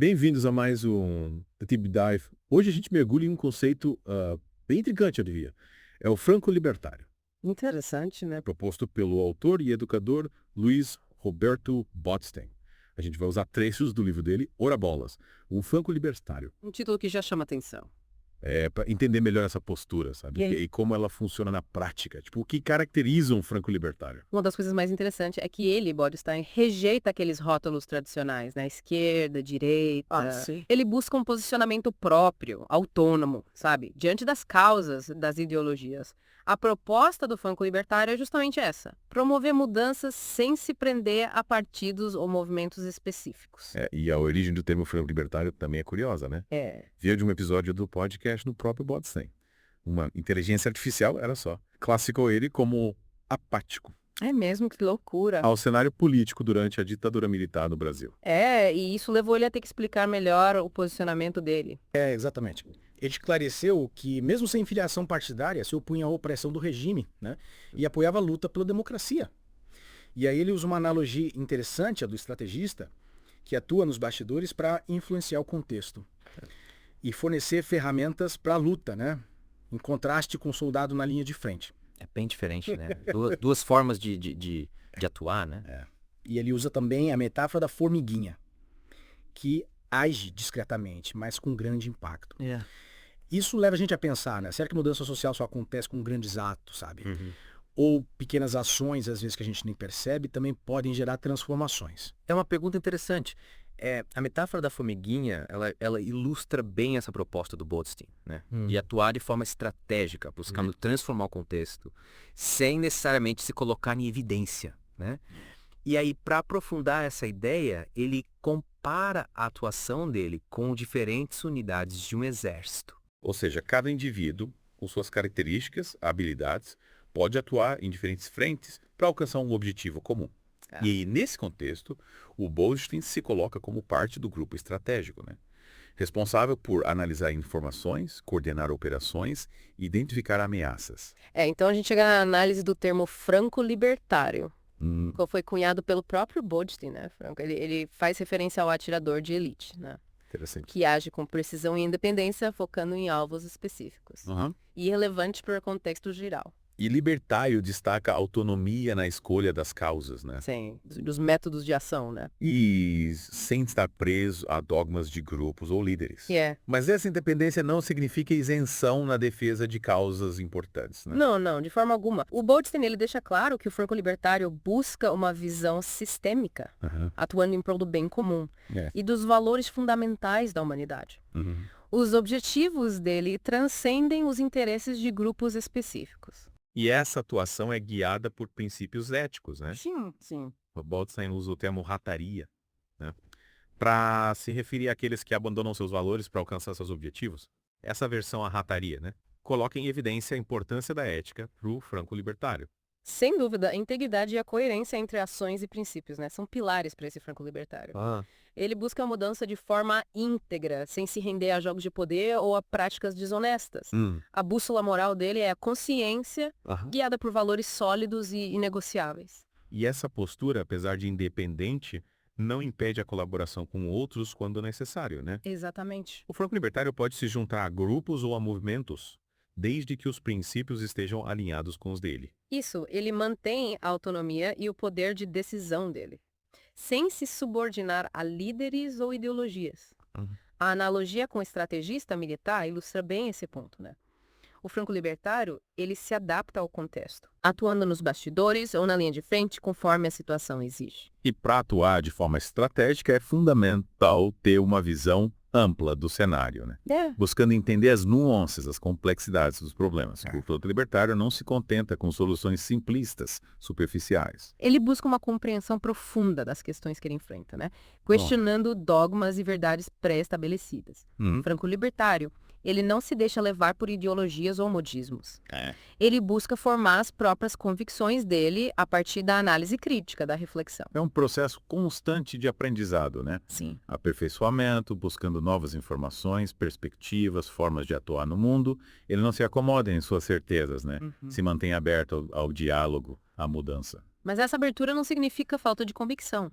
Bem-vindos a mais um Deep Dive. Hoje a gente mergulha em um conceito bem intrigante, eu diria. É o franco-libertário, Interessante, né? proposto pelo autor e educador Luiz Roberto Botstein. A gente vai usar trechos do livro dele, Ora Bolas, o franco-libertário. Um título que já chama atenção. Para entender melhor essa postura, sabe? E aí? E como ela funciona na prática. Tipo, o que caracteriza um franco-libertário? Uma das coisas mais interessantes é que ele, Bodenstein, rejeita aqueles rótulos tradicionais, né? Esquerda, direita. Sim. Ele busca um posicionamento próprio, autônomo, sabe? Diante das causas das ideologias. A proposta do franco-libertário é justamente essa: promover mudanças sem se prender a partidos ou movimentos específicos. E a origem do termo franco-libertário também é curiosa, né? Veio de um episódio do podcast no próprio Botstein. Uma inteligência artificial, era só. Classificou ele como apático É mesmo, que loucura. ao cenário político durante a ditadura militar no Brasil. E isso levou ele a ter que explicar melhor o posicionamento dele. Exatamente. Ele esclareceu que, mesmo sem filiação partidária, se opunha à opressão do regime, né? E apoiava a luta pela democracia. E aí ele usa uma analogia interessante, a do estrategista, que atua nos bastidores para influenciar o contexto e fornecer ferramentas para a luta, né? Em contraste com o soldado na linha de frente. É bem diferente, né? Duas formas de atuar, né? E ele usa também a metáfora da formiguinha, que age discretamente, mas com grande impacto. Isso leva a gente a pensar, né? Será que mudança social só acontece com grandes atos, sabe? Ou pequenas ações, às vezes, que a gente nem percebe, também podem gerar transformações. É uma pergunta interessante. A metáfora da formiguinha, ela ilustra bem essa proposta do Botstein, né? De atuar de forma estratégica, buscando transformar o contexto, sem necessariamente se colocar em evidência, né? E aí, para aprofundar essa ideia, ele compara a atuação dele com diferentes unidades de um exército. Ou seja, cada indivíduo, com suas características, habilidades, pode atuar em diferentes frentes para alcançar um objetivo comum. E nesse contexto, o Botstein se coloca como parte do grupo estratégico, né? Responsável por analisar informações, coordenar operações e identificar ameaças. Então a gente chega na análise do termo franco-libertário, que foi cunhado pelo próprio Botstein, né, Franco? Ele faz referência ao atirador de elite, né? Interessante. Que age com precisão e independência, focando em alvos específicos. E relevante para o contexto geral. E libertário destaca a autonomia na escolha das causas, né? Sim, dos métodos de ação, né? E sem estar preso a dogmas de grupos ou líderes. Mas essa independência não significa isenção na defesa de causas importantes, né? Não, de forma alguma. O Botstein, ele deixa claro que o franco-libertário busca uma visão sistêmica, atuando em prol do bem comum e dos valores fundamentais da humanidade. Os objetivos dele transcendem os interesses de grupos específicos. E essa atuação é guiada por princípios éticos, né? Sim. O Botstein usa o termo rataria, né? Para se referir àqueles que abandonam seus valores para alcançar seus objetivos. Essa versão, a rataria, né? Coloca em evidência a importância da ética para o franco-libertário. Sem dúvida, a integridade e a coerência entre ações e princípios, né? São pilares para esse franco-libertário. Ele busca a mudança de forma íntegra, sem se render a jogos de poder ou a práticas desonestas. A bússola moral dele é a consciência, guiada por valores sólidos e inegociáveis. E essa postura, apesar de independente, não impede a colaboração com outros quando necessário, né? Exatamente. O franco-libertário pode se juntar a grupos ou a movimentos, desde que os princípios estejam alinhados com os dele. Isso, ele mantém a autonomia e o poder de decisão dele, sem se subordinar a líderes ou ideologias. A analogia com o estrategista militar ilustra bem esse ponto, né? O franco-libertário, ele se adapta ao contexto, atuando nos bastidores ou na linha de frente, conforme a situação exige. E para atuar de forma estratégica é fundamental ter uma visão ampla do cenário, né? Buscando entender as nuances, as complexidades dos problemas. O franco-libertário não se contenta com soluções simplistas, superficiais. Ele busca uma compreensão profunda das questões que ele enfrenta, né? Questionando dogmas e verdades pré-estabelecidas. Franco-libertário, ele não se deixa levar por ideologias ou modismos. Ele busca formar as próprias convicções dele a partir da análise crítica, da reflexão. É um processo constante de aprendizado, né? Sim. Aperfeiçoamento, buscando novas informações, perspectivas, formas de atuar no mundo. Ele não se acomoda em suas certezas, né? Se mantém aberto ao diálogo, à mudança. Mas essa abertura não significa falta de convicção.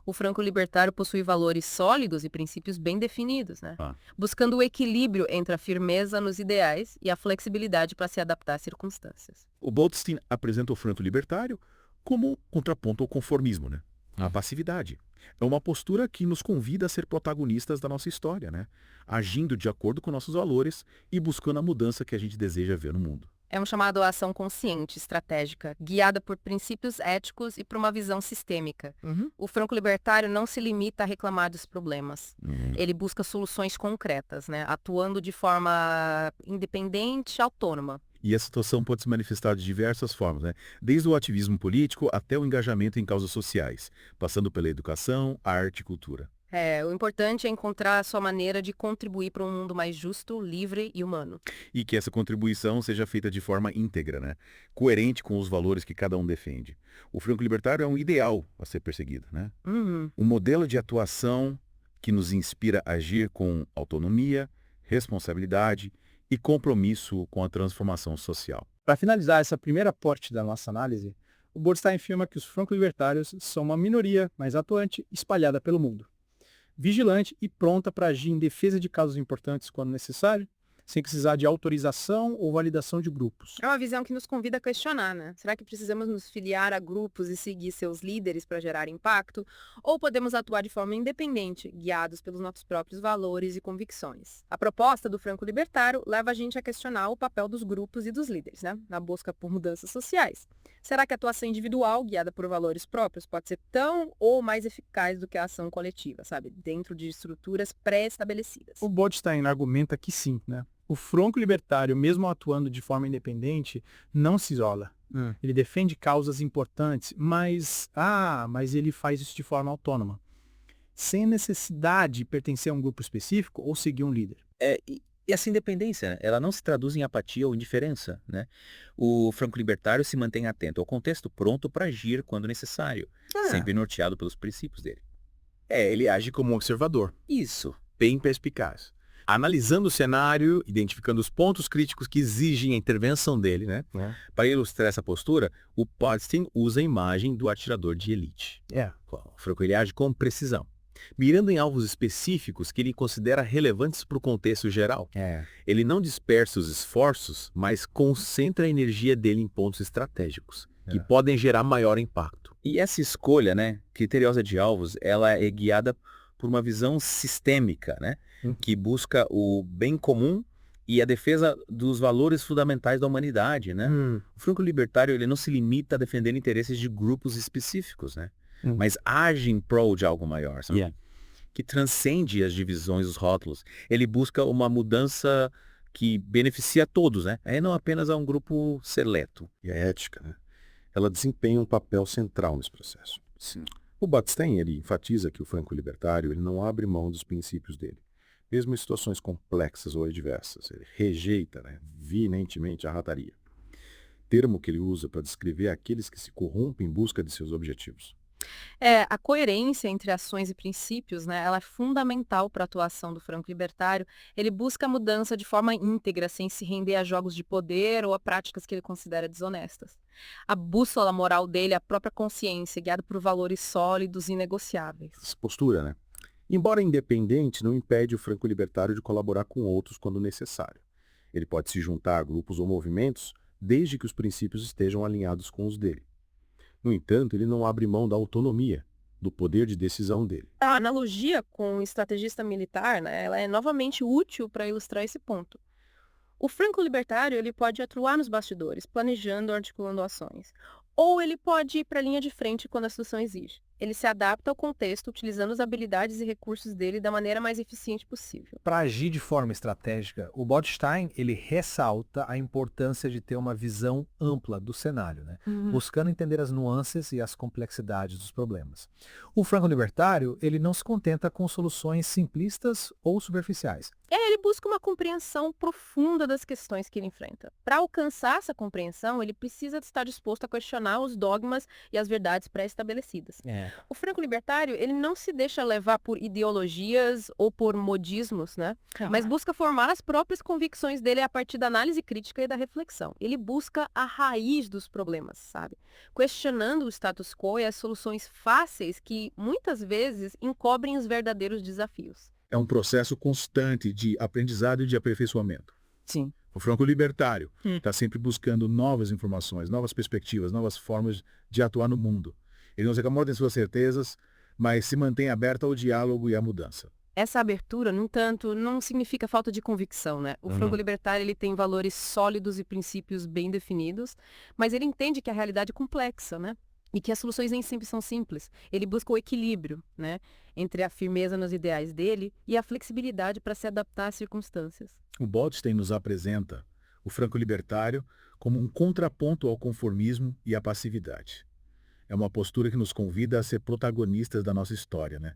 O franco-libertário possui valores sólidos e princípios bem definidos, né? Buscando o equilíbrio entre a firmeza nos ideais e a flexibilidade para se adaptar às circunstâncias. O Bootsteen apresenta o franco-libertário como contraponto ao conformismo, né? A passividade. É uma postura que nos convida a ser protagonistas da nossa história, né? Agindo de acordo com nossos valores e buscando a mudança que a gente deseja ver no mundo. É um chamado à ação consciente, estratégica, guiada por princípios éticos e por uma visão sistêmica. O franco-libertário não se limita a reclamar dos problemas. Ele busca soluções concretas, né? Atuando de forma independente, autônoma. E essa situação pode se manifestar de diversas formas, né? Desde o ativismo político até o engajamento em causas sociais, passando pela educação, arte e cultura. O importante é encontrar a sua maneira de contribuir para um mundo mais justo, livre e humano. E que essa contribuição seja feita de forma íntegra, né? Coerente com os valores que cada um defende. O franco-libertário é um ideal a ser perseguido, né? Um modelo de atuação que nos inspira a agir com autonomia, responsabilidade e compromisso com a transformação social. Para finalizar essa primeira parte da nossa análise, o Bootsteen afirma que os franco-libertários são uma minoria mais atuante espalhada pelo mundo, vigilante e pronta para agir em defesa de causas importantes quando necessário, sem precisar de autorização ou validação de grupos. É uma visão que nos convida a questionar, né? Será que precisamos nos filiar a grupos e seguir seus líderes para gerar impacto? Ou podemos atuar de forma independente, guiados pelos nossos próprios valores e convicções? A proposta do franco-libertário leva a gente a questionar o papel dos grupos e dos líderes, né? Na busca por mudanças sociais. Será que a atuação individual, guiada por valores próprios, pode ser tão ou mais eficaz do que a ação coletiva, sabe? Dentro de estruturas pré-estabelecidas. O Bootsteen argumenta que sim, né? O franco-libertário, mesmo atuando de forma independente, não se isola. Ele defende causas importantes, mas ele faz isso de forma autônoma, sem necessidade de pertencer a um grupo específico ou seguir um líder. E essa independência, né, ela não se traduz em apatia ou indiferença, né? O franco-libertário se mantém atento ao contexto, pronto para agir quando necessário, sempre norteado pelos princípios dele. Ele age como um observador. Isso. Bem perspicaz. Analisando o cenário, identificando os pontos críticos que exigem a intervenção dele, né? Para ilustrar essa postura, o Bootsteen usa a imagem do atirador de elite. O franco ele age com precisão, mirando em alvos específicos que ele considera relevantes para o contexto geral. Ele não dispersa os esforços, mas concentra a energia dele em pontos estratégicos, que podem gerar maior impacto. E essa escolha, né, criteriosa de alvos, ela é guiada por uma visão sistêmica, né, que busca o bem comum e a defesa dos valores fundamentais da humanidade, né? O franco-libertário ele não se limita a defender interesses de grupos específicos, né? Mas age em prol de algo maior, sabe? Que transcende as divisões, os rótulos. Ele busca uma mudança que beneficia a todos, né? Não apenas a um grupo seleto. E a ética, né? Ela desempenha um papel central nesse processo. Sim. O Bootsteen, ele enfatiza que o franco-libertário ele não abre mão dos princípios dele, mesmo em situações complexas ou adversas. Ele rejeita, né, veementemente a rataria, termo que ele usa para descrever aqueles que se corrompem em busca de seus objetivos. A coerência entre ações e princípios, né, ela é fundamental para a atuação do franco-libertário. Ele busca a mudança de forma íntegra, sem se render a jogos de poder ou a práticas que ele considera desonestas. A bússola moral dele é a própria consciência, guiada por valores sólidos e inegociáveis. Essa postura, né? Embora independente, não impede o franco-libertário de colaborar com outros quando necessário. Ele pode se juntar a grupos ou movimentos, desde que os princípios estejam alinhados com os dele. No entanto, ele não abre mão da autonomia, do poder de decisão dele. A analogia com o estrategista militar, né, ela é novamente útil para ilustrar esse ponto. O franco-libertário ele pode atuar nos bastidores, planejando ou articulando ações. Ou ele pode ir para a linha de frente quando a situação exige. Ele se adapta ao contexto, utilizando as habilidades e recursos dele da maneira mais eficiente possível. Para agir de forma estratégica, o Bootsteen ele ressalta a importância de ter uma visão ampla do cenário, né? Buscando entender as nuances e as complexidades dos problemas. O franco-libertário ele não se contenta com soluções simplistas ou superficiais. Ele busca uma compreensão profunda das questões que ele enfrenta. Para alcançar essa compreensão, ele precisa estar disposto a questionar os dogmas e as verdades pré-estabelecidas. O franco-libertário, ele não se deixa levar por ideologias ou por modismos, né? Mas busca formar as próprias convicções dele a partir da análise crítica e da reflexão. Ele busca a raiz dos problemas, sabe? Questionando o status quo e as soluções fáceis que, muitas vezes, encobrem os verdadeiros desafios. É um processo constante de aprendizado e de aperfeiçoamento. Sim. O franco-libertário está sempre buscando novas informações, novas perspectivas, novas formas de atuar no mundo. Ele não se acomoda em suas certezas, mas se mantém aberto ao diálogo e à mudança. Essa abertura, no entanto, não significa falta de convicção, né? O franco-libertário, ele tem valores sólidos e princípios bem definidos, mas ele entende que a realidade é complexa, né? E que as soluções nem sempre são simples. Ele busca o equilíbrio, né, entre a firmeza nos ideais dele e a flexibilidade para se adaptar às circunstâncias. O Botstein nos apresenta o franco-libertário como um contraponto ao conformismo e à passividade. É uma postura que nos convida a ser protagonistas da nossa história, né?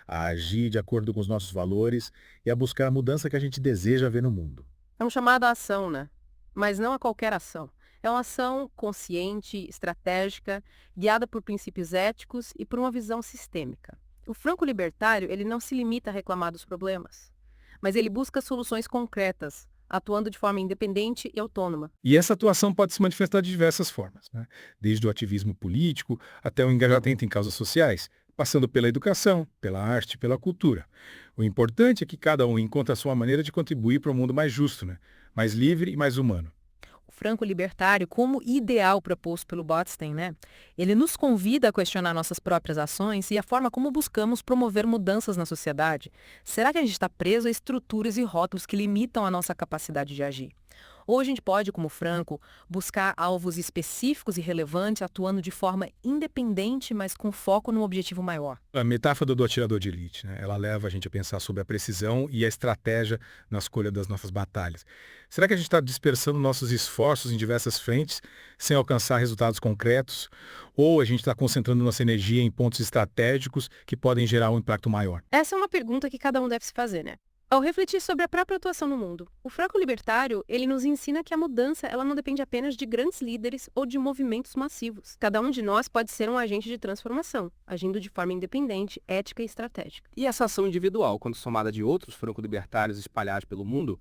A agir de acordo com os nossos valores e a buscar a mudança que a gente deseja ver no mundo. É um chamado à ação, né? Mas não a qualquer ação. É uma ação consciente, estratégica, guiada por princípios éticos e por uma visão sistêmica. O franco-libertário, ele não se limita a reclamar dos problemas, mas ele busca soluções concretas, atuando de forma independente e autônoma. E essa atuação pode se manifestar de diversas formas, né? Desde o ativismo político até o engajamento em causas sociais, passando pela educação, pela arte, pela cultura. O importante é que cada um encontre a sua maneira de contribuir para um mundo mais justo, né? Mais livre e mais humano. O franco-libertário, como ideal proposto pelo Botstein, né? Ele nos convida a questionar nossas próprias ações e a forma como buscamos promover mudanças na sociedade. Será que a gente está preso a estruturas e rótulos que limitam a nossa capacidade de agir? Ou a gente pode, como Franco, buscar alvos específicos e relevantes, atuando de forma independente, mas com foco num objetivo maior. A metáfora do atirador de elite, né? Ela leva a gente a pensar sobre a precisão e a estratégia na escolha das nossas batalhas. Será que a gente está dispersando nossos esforços em diversas frentes sem alcançar resultados concretos? Ou a gente está concentrando nossa energia em pontos estratégicos que podem gerar um impacto maior? Essa é uma pergunta que cada um deve se fazer, né? Ao refletir sobre a própria atuação no mundo, o franco-libertário, ele nos ensina que a mudança, ela não depende apenas de grandes líderes ou de movimentos massivos. Cada um de nós pode ser um agente de transformação, agindo de forma independente, ética e estratégica. E essa ação individual, quando somada de outros franco-libertários espalhados pelo mundo,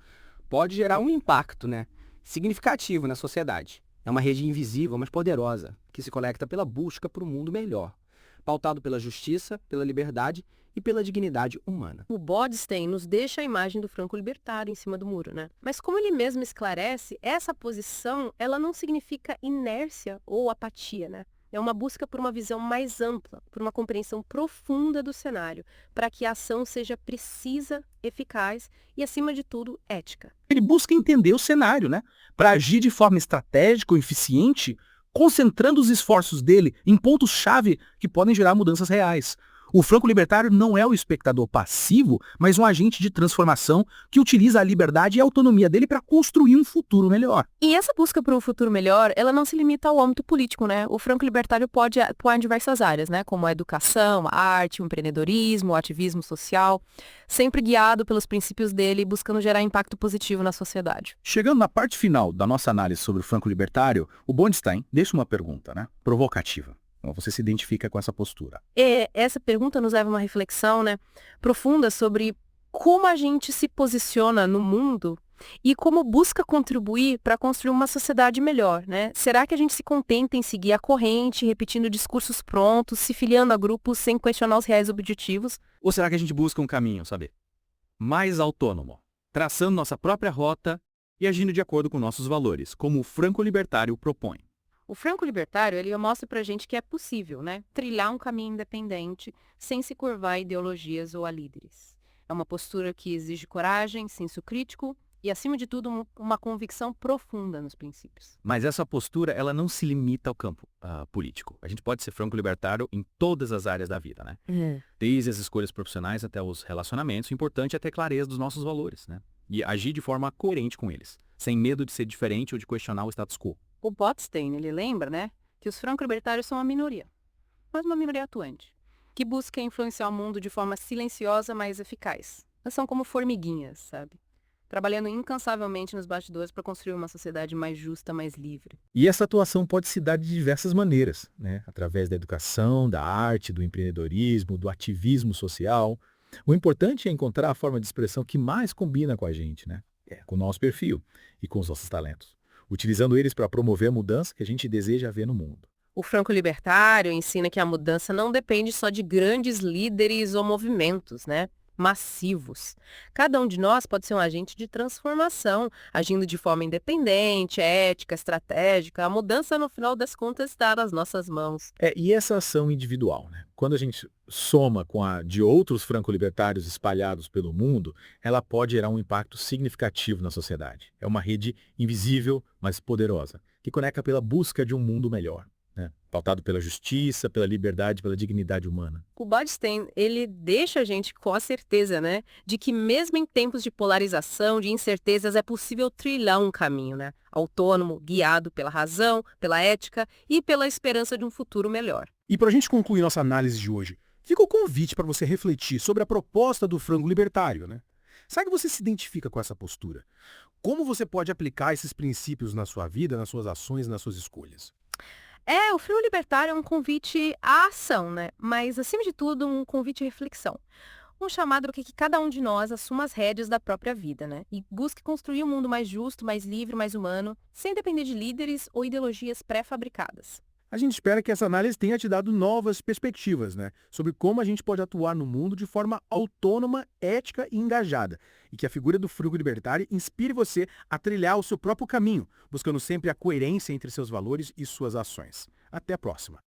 pode gerar um impacto, né, significativo na sociedade. É uma rede invisível, mas poderosa, que se conecta pela busca por um mundo melhor, pautado pela justiça, pela liberdade e pela dignidade humana. O Botstein nos deixa a imagem do franco-libertário em cima do muro, né? Mas como ele mesmo esclarece, essa posição, ela não significa inércia ou apatia, né? É uma busca por uma visão mais ampla, por uma compreensão profunda do cenário, para que a ação seja precisa, eficaz e, acima de tudo, ética. Ele busca entender o cenário, né? Para agir de forma estratégica ou eficiente, concentrando os esforços dele em pontos-chave que podem gerar mudanças reais. O franco-libertário não é o espectador passivo, mas um agente de transformação que utiliza a liberdade e a autonomia dele para construir um futuro melhor. E essa busca por um futuro melhor, ela não se limita ao âmbito político, né? O franco-libertário pode atuar em diversas áreas, né? Como a educação, a arte, o empreendedorismo, o ativismo social, sempre guiado pelos princípios dele, buscando gerar impacto positivo na sociedade. Chegando na parte final da nossa análise sobre o franco-libertário, o Botstein deixa uma pergunta, né? Provocativa. Você se identifica com essa postura. Essa pergunta nos leva a uma reflexão, né, profunda sobre como a gente se posiciona no mundo e como busca contribuir para construir uma sociedade melhor, né? Será que a gente se contenta em seguir a corrente, repetindo discursos prontos, se filiando a grupos sem questionar os reais objetivos? Ou será que a gente busca um caminho, sabe, mais autônomo, traçando nossa própria rota e agindo de acordo com nossos valores, como o franco-libertário propõe? O franco-libertário, ele mostra pra gente que é possível, né, trilhar um caminho independente, sem se curvar a ideologias ou a líderes. É uma postura que exige coragem, senso crítico e, acima de tudo, uma convicção profunda nos princípios. Mas essa postura, ela não se limita ao campo político. A gente pode ser franco-libertário em todas as áreas da vida, né? Desde as escolhas profissionais até os relacionamentos, o importante é ter clareza dos nossos valores, né? E agir de forma coerente com eles, sem medo de ser diferente ou de questionar o status quo. O Botstein, ele lembra, né, que os franco-libertários são uma minoria, mas uma minoria atuante, que busca influenciar o mundo de forma silenciosa, mas eficaz. Elas são como formiguinhas, sabe? trabalhando incansavelmente nos bastidores para construir uma sociedade mais justa, mais livre. E essa atuação pode se dar de diversas maneiras, né? Através da educação, da arte, do empreendedorismo, do ativismo social. O importante é encontrar a forma de expressão que mais combina com a gente, né? Com o nosso perfil e com os nossos talentos, utilizando eles para promover a mudança que a gente deseja ver no mundo. O franco-libertário ensina que a mudança não depende só de grandes líderes ou movimentos, né? Massivos. Cada um de nós pode ser um agente de transformação, agindo de forma independente, ética, estratégica. A mudança, no final das contas, está nas nossas mãos. E essa ação individual, né? Quando a gente soma com a de outros franco-libertários espalhados pelo mundo, ela pode gerar um impacto significativo na sociedade. É uma rede invisível, mas poderosa, que conecta pela busca de um mundo melhor, né? Pautado pela justiça, pela liberdade, pela dignidade humana. O Botstein, ele deixa a gente com a certeza, né, de que mesmo em tempos de polarização, de incertezas, é possível trilhar um caminho, né, autônomo, guiado pela razão, pela ética e pela esperança de um futuro melhor. E para a gente concluir nossa análise de hoje, fica o convite para você refletir sobre a proposta do frango libertário, né? Será que você se identifica com essa postura? Como você pode aplicar esses princípios na sua vida, nas suas ações, nas suas escolhas? O frango libertário é um convite à ação, né? Mas, acima de tudo, um convite à reflexão. Um chamado para que cada um de nós assuma as rédeas da própria vida, né? E busque construir um mundo mais justo, mais livre, mais humano, sem depender de líderes ou ideologias pré-fabricadas. A gente espera que essa análise tenha te dado novas perspectivas, né, sobre como a gente pode atuar no mundo de forma autônoma, ética e engajada. E que a figura do frango libertário inspire você a trilhar o seu próprio caminho, buscando sempre a coerência entre seus valores e suas ações. Até a próxima.